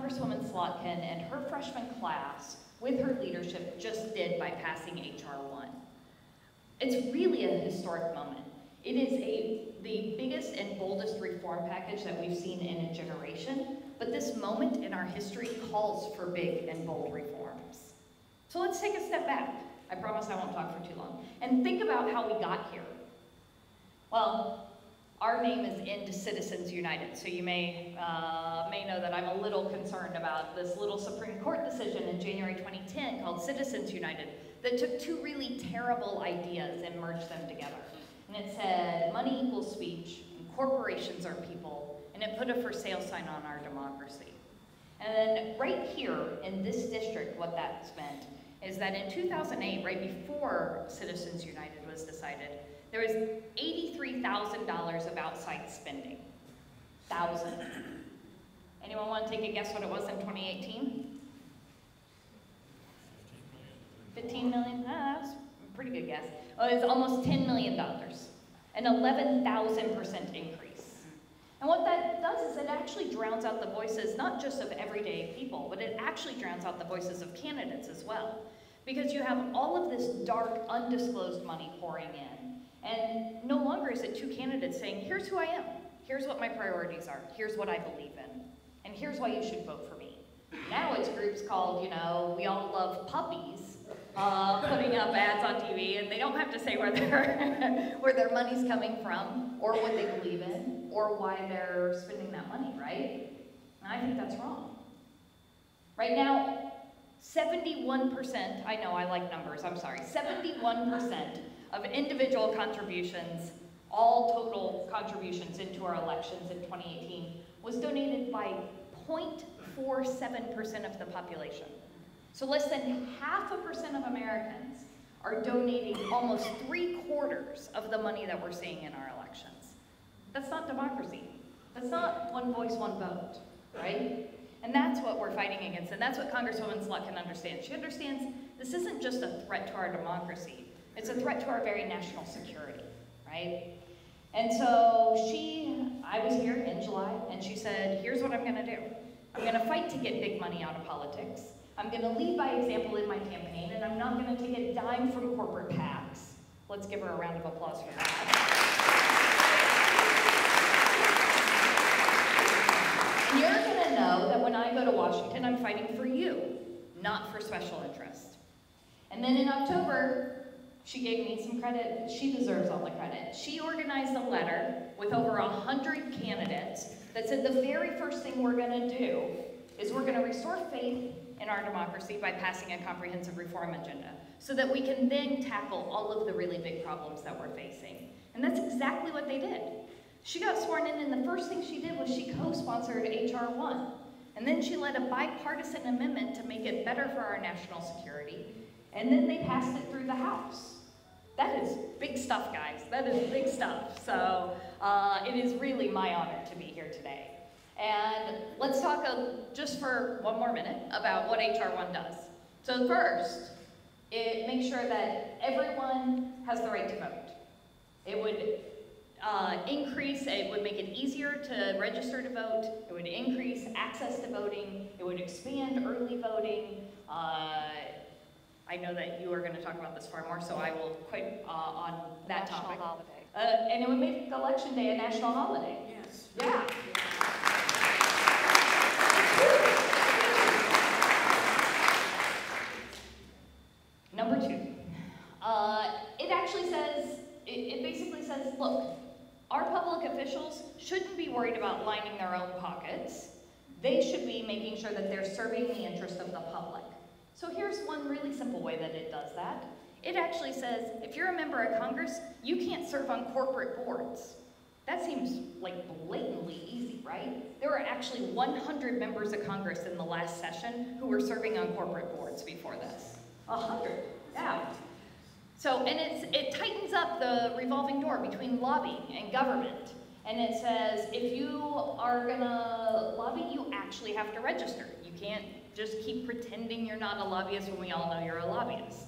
Congresswoman Slotkin and her freshman class, with her leadership, just did by passing H.R. 1. It's really a historic moment. It is the biggest and boldest reform package that we've seen in a generation, but this moment in our history calls for big and bold reforms. So let's take a step back. I promise I won't talk for too long. And think about how we got here. Well, our name is End Citizens United, so you may know that I'm a little concerned about this little Supreme Court decision in January 2010 called Citizens United that took two really terrible ideas and merged them together. And it said, money equals speech, and corporations are people, and it put a for sale sign on our democracy. And then right here in this district, what that's meant is that in 2008, right before Citizens United was decided, there was $83,000 of outside spending. Thousand. Anyone want to take a guess what it was in 2018? 15 million? That was a pretty good guess. Oh, it was almost $10 million. An 11,000% increase. And what that does is it actually drowns out the voices, not just of everyday people, but it actually drowns out the voices of candidates as well. Because you have all of this dark, undisclosed money pouring in. And no longer is it two candidates saying, here's who I am, here's what my priorities are, here's what I believe in, and here's why you should vote for me. Now it's groups called, you know, We All Love Puppies, putting up ads on TV, and they don't have to say where their money's coming from, or what they believe in, or why they're spending that money, right? And I think that's wrong. Right now, 71%, I know I like numbers, I'm sorry, 71% of individual contributions, all total contributions into our elections in 2018, was donated by 0.47% of the population. So less than 0.5% of Americans are donating almost 3/4 of the money that we're seeing in our elections. That's not democracy. That's not one voice, one vote, right? And that's what we're fighting against, and that's what Congresswoman Slotkin understands. She understands this isn't just a threat to our democracy, it's a threat to our very national security, right? And so I was here in July, and she said, here's what I'm gonna do. I'm gonna fight to get big money out of politics. I'm gonna lead by example in my campaign, and I'm not gonna take a dime from corporate PACs. Let's give her a round of applause for that. And you're gonna know that when I go to Washington, I'm fighting for you, not for special interest. And then in October, she gave me some credit. She deserves all the credit. She organized a letter with over 100 candidates that said the very first thing we're gonna do is we're gonna restore faith in our democracy by passing a comprehensive reform agenda so that we can then tackle all of the really big problems that we're facing. And that's exactly what they did. She got sworn in, and the first thing she did was she co-sponsored H.R. 1. And then she led a bipartisan amendment to make it better for our national security. And then they passed it through the House. That is big stuff, guys. That is big stuff. So it is really my honor to be here today. And let's talk just for one more minute about what H.R. 1 does. So first, it makes sure that everyone has the right to vote. It would it would make it easier to register to vote. It would increase access to voting. It would expand early voting. I know that you are going to talk about this far more, so I will quit on that topic. National holiday. And it would make Election Day a national holiday. Yes. Yeah. Number 2. It actually says, it basically says, look, our public officials shouldn't be worried about lining their own pockets. They should be making sure that they're serving the interest of the public. So here's one really simple way that it does that. It actually says, if you're a member of Congress, you can't serve on corporate boards. That seems like blatantly easy, right? There were actually 100 members of Congress in the last session who were serving on corporate boards before this. 100, yeah. So, and it tightens up the revolving door between lobbying and government. And it says, if you are gonna lobby, you actually have to register. You can't just keep pretending you're not a lobbyist when we all know you're a lobbyist.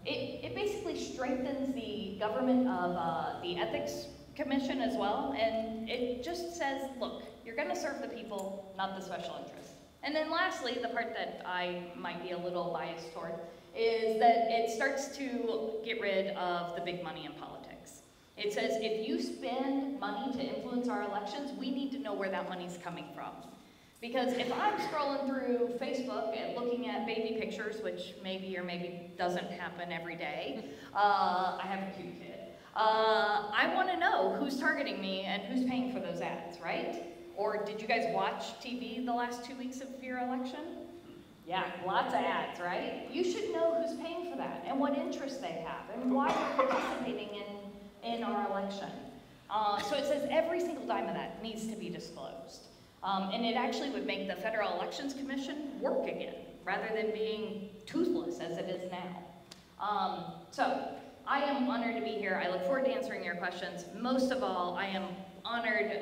It basically strengthens the government of the Ethics Commission as well, and it just says, look, You're going to serve the people, not the special interests. And then lastly, the part that I might be a little biased toward is that it starts to get rid of the big money in politics. It says if you spend money to influence our elections, we need to know where that money's coming from. Because if I'm scrolling through Facebook and looking at baby pictures, which maybe or maybe doesn't happen every day, I have a cute kid, I want to know who's targeting me and who's paying for those ads, right? Or did you guys watch TV the last 2 weeks of your election? Yeah, lots of ads, right? You should know who's paying for that and what interests they have and why they're participating in our election. So it says every single dime of that needs to be disclosed. And it actually would make the Federal Elections Commission work again, rather than being toothless as it is now. So I am honored to be here. I look forward to answering your questions. Most of all, I am honored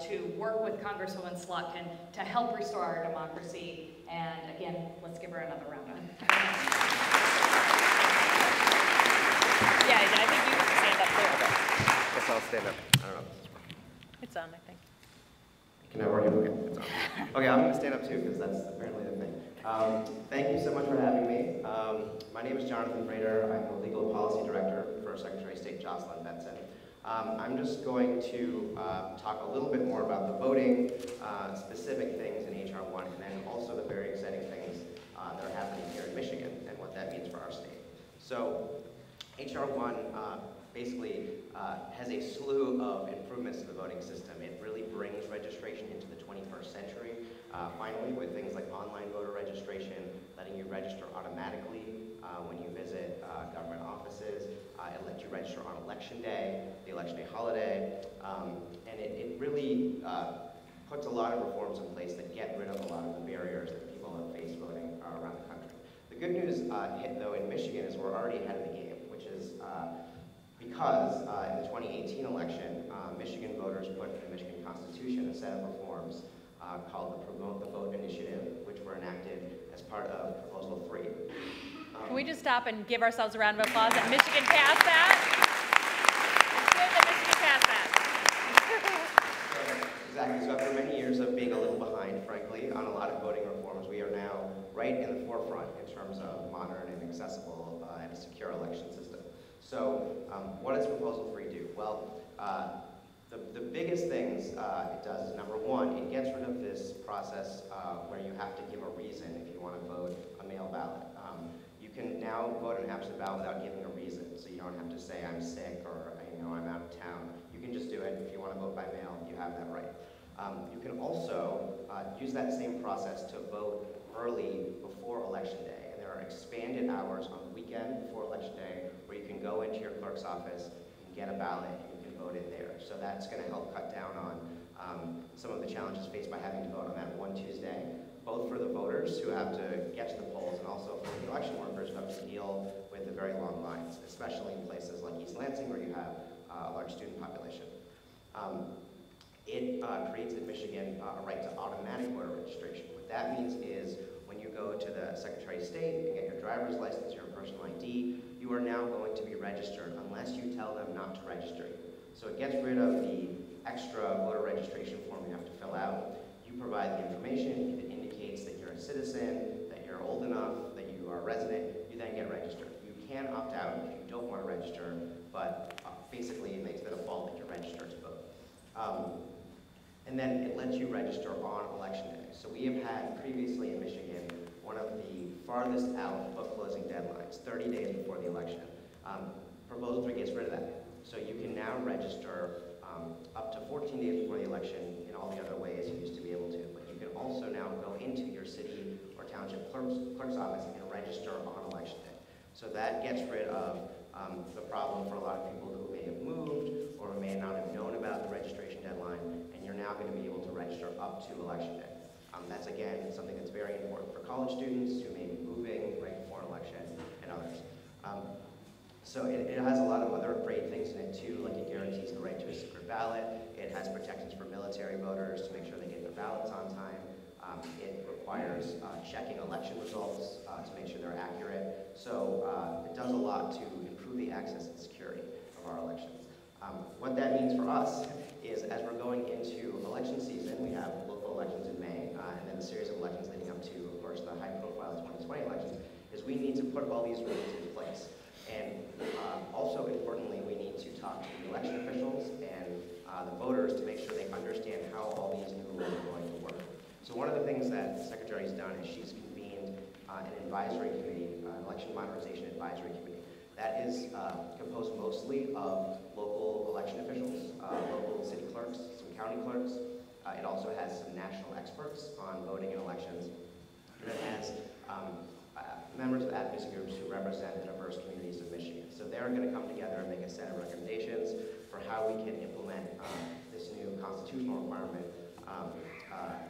to work with Congresswoman Slotkin to help restore our democracy. And again, let's give her another round of applause. Yeah, I think you can stand up there. I guess I'll stand up. I don't know. It's on, I think. Can I already look at it? It's on. Okay, I'm going to stand up too, because that's apparently the thing. Thank you so much for having me. My name is Jonathan Frater. I'm the Legal Policy Director for Secretary of State Jocelyn Benson. I'm just going to talk a little bit more about the voting, specific things in H.R. 1, and then also the very exciting things that are happening here in Michigan and what that means for our state. So H.R. 1 basically has a slew of improvements to the voting system. It really brings registration into the 21st century, finally, with things like online voter registration, letting you register automatically when you visit government offices. It lets you register on election day, the election day holiday, and it really puts a lot of reforms in place that get rid of a lot of the barriers that people have faced voting around the country. The good news, though, in Michigan is we're already ahead of the game, which is because in the 2018 election, Michigan voters put in the Michigan Constitution a set of reforms called the Promote the Vote Initiative, which were enacted as part of Proposal 3. Can we just stop and give ourselves a round of applause that Michigan passed that? It's good that Michigan passed that. Exactly. So after many years of being a little behind, frankly, on a lot of voting reforms, we are now right in the forefront in terms of modern and accessible and secure election system. So what does Proposal 3 do? Well, the biggest things it does is, number one, it gets rid of this process where you have to give a reason if you want to vote a mail ballot. You can now vote an absentee ballot without giving a reason, so you don't have to say I'm sick or I'm out of town. You can just do it. If you want to vote by mail, you have that right. You can also use that same process to vote early before Election Day. And there are expanded hours on the weekend before Election Day where you can go into your clerk's office and get a ballot and you can vote in there. So that's going to help cut down on some of the challenges faced by having to vote on that one Tuesday, both for the voters who have to get to the polls and also for the election workers who have to deal with the very long lines, especially in places like East Lansing where you have a large student population. It creates in Michigan a right to automatic voter registration. What that means is when you go to the Secretary of State and get your driver's license, your personal ID, you are now going to be registered unless you tell them not to register you. So it gets rid of the extra voter registration form you have to fill out. You provide the information. If it indicates that you're a citizen, that you're old enough, that you are a resident, you then get registered. You can opt out if you don't want to register, but basically it makes the default that you're registered to vote. And then it lets you register on Election Day. So we have had previously in Michigan one of the farthest out book closing deadlines, 30 days before the election. Proposal 3 gets rid of that. So you can now register up to 14 days before the election in all the other ways you used to be able to. But you can also now go into your city or township clerk's office and register on Election Day. So that gets rid of the problem for a lot of people who may have moved or who may not have known about the registration deadline, and you're now going to be able to register up to Election Day. That's, again, something that's very important for college students who may be moving right before an election and others. So it has a lot of other great things in it, too, like it guarantees the right to a secret ballot. It has protections for military voters to make sure they get their ballots on time. It requires checking election results to make sure they're accurate. So it does a lot to improve the access and security of our elections. What that means for us is as we're going into election season, we have local elections in May, and then a series of elections leading up to, of course, the high-profile 2020 elections, is we need to put all these rules in place. And also, importantly, we need to talk to the election officials and the voters to make sure they understand how all these new rules are going to work. So one of the things that the Secretary has done is she's convened an advisory committee, an election modernization advisory committee. That is composed mostly of local election officials, local city clerks, some county clerks. It also has some national experts on voting and elections. And it has members of advocacy groups who represent the diverse communities of Michigan. So they're going to come together and make a set of recommendations for how we can implement this new constitutional requirement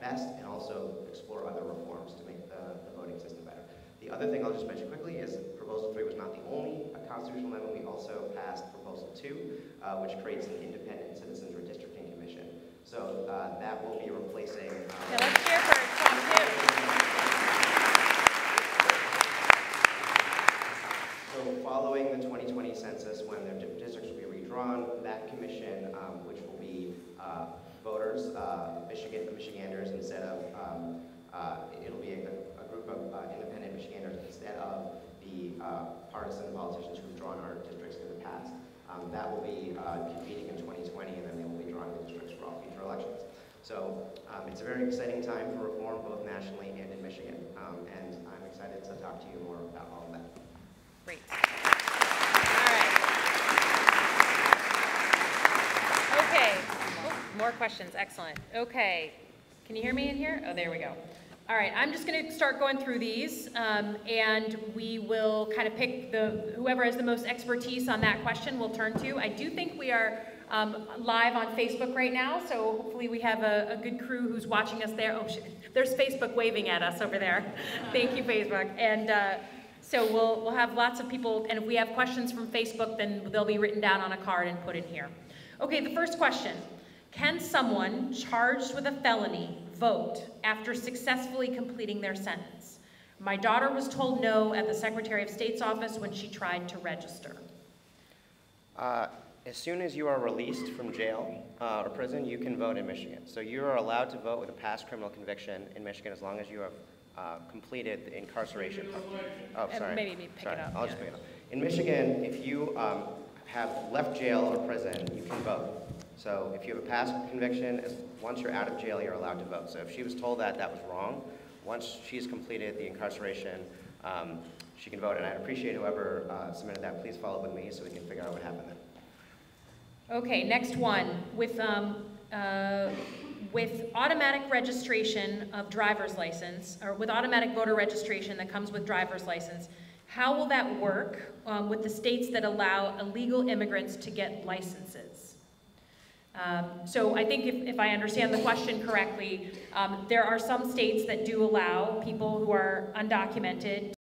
best, and also explore other reforms to make the voting system better. The other thing I'll just mention quickly is Proposal 3 was not the only constitutional amendment. We also passed Proposal 2, which creates an independent citizens redistricting commission. So that will be replacing... Now let's hear for Tom 2. So following the 2020 census, when the districts will be redrawn, that commission, which will be voters, Michiganders, instead of, it'll be a group of independent Michiganders instead of the partisan politicians who've drawn our districts in the past. That will be convening in 2020, and then they will be drawing the districts for all future elections. So it's a very exciting time for reform, both nationally and in Michigan, and I'm excited to talk to you more about all of that. Great. All right. Okay. Oh, more questions. Excellent. Okay. Can you hear me in here? Oh, there we go. All right. I'm just going to start going through these, and we will kind of pick whoever has the most expertise on that question we'll turn to. I do think we are live on Facebook right now, so hopefully we have a good crew who's watching us there. Oh, there's Facebook waving at us over there. Thank you, Facebook. And so we'll have lots of people, and if we have questions from Facebook, then they'll be written down on a card and put in here. Okay, the first question. Can someone charged with a felony vote after successfully completing their sentence? My daughter was told no at the Secretary of State's office when she tried to register. As soon as you are released from jail or prison, you can vote in Michigan. So you are allowed to vote with a past criminal conviction in Michigan as long as you have completed the incarceration. Oh, sorry. Maybe pick it up. I'll just pick it up. In Michigan, if you have left jail or prison, you can vote. So if you have a past conviction, once you're out of jail, you're allowed to vote. So if she was told that was wrong, once she's completed the incarceration, she can vote. And I'd appreciate whoever submitted that. Please follow up with me so we can figure out what happened then. Okay, next one. With automatic registration of driver's license, or with automatic voter registration that comes with driver's license, how will that work with the states that allow illegal immigrants to get licenses? So I think if I understand the question correctly, there are some states that do allow people who are undocumented